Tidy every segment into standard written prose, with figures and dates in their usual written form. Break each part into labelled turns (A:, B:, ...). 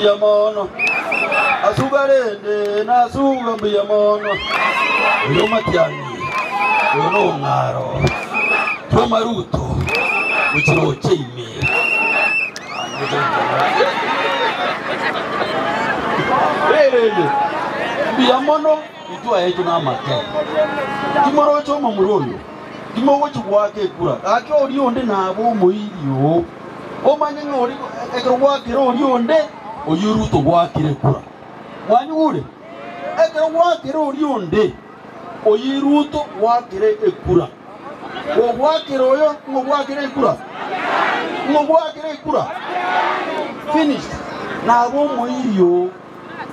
A: mbuya mono asugarende na asuga mbuya mono yo Matiang'i yo no ngaro yo Maruto uchiro cheime mbuya mono itwa yetu na make kimoro chomo murondo kimogo chugwake kura akyo ori onde nabo moirio omanye ngori ekero gwakire ori onde oyuruto gwakire kura wanyugure ekero gwakire ori onde oyiruto gwakire ekura ogwakire oyo ngogwakire ekura finish nabo moirio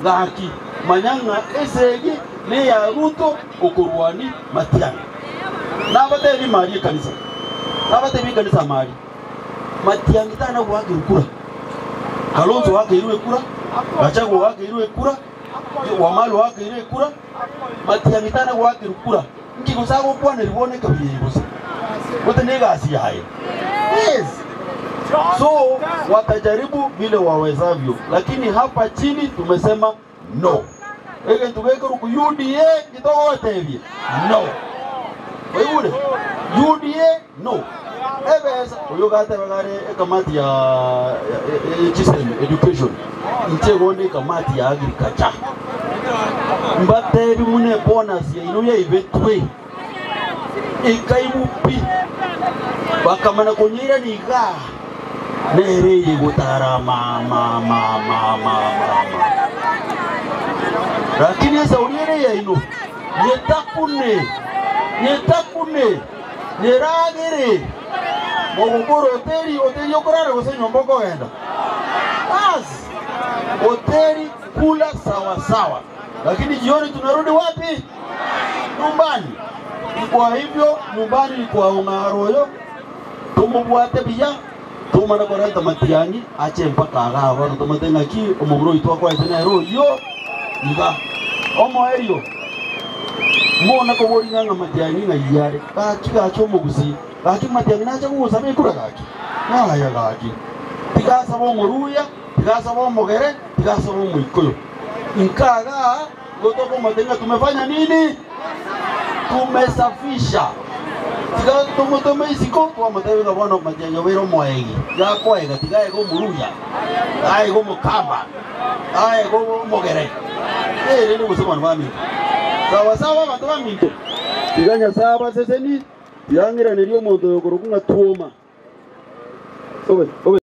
A: gaki manyanga esegi ne ya ruto okorwani Matiang'i nabatebi mari kanisa mari Matiang'i tana gwakire kura Kalonzo wakirwe kura Gachagua wakirwe kura Wamalo wakirwe kura Matiang'i tana gwakire kura nkigusago kwana libone kabiye gusa wote negasi yaye yes so watajaribu vile wawezavyo lakini hapa chini tumesema no ege tugekuru ku UDA kitogotebye no wewe UDA no ebeza oyogate bagare kamati ya education ntegonde kamati ya agriculture mbate bimune bonus ya ino ya ibetwe ikaibupi bakamana konyira niga nereye gutara mama lakini sauriere ya ino yetakune neragere mogogoro hoteli yokorara gosenyo mboko genda bas hoteli kula sawa lakini jioni tunarudi wapi? Nyumbani. Kwa hivyo nyumbani ni kwa ungaroyo tumubwate biya tumana koreta Matiang'i ache mpaka agaba tumatenga ki omuguro itwa kwa itena royo nga omo erio mona ko bori nga Matiang'i nga yare ka kika chomo gusi ka ki Matiang'i na chagu sabe kura gaki na ya gaki tikasa bo muruya tikasa bo mogere tikasa bo muikoyo nkaga gotoko matenga tumefanya nini? Tumesafisha tika tumeisiko kwa matayo na bwana Matiang'i wero moegi ya kwega tigaye go muruya ai go mukamba ai go mogere rero gusoma nbami sawa bantu baminto tiganya saba seseni yangira nerio mondo yokorokunga tuoma obe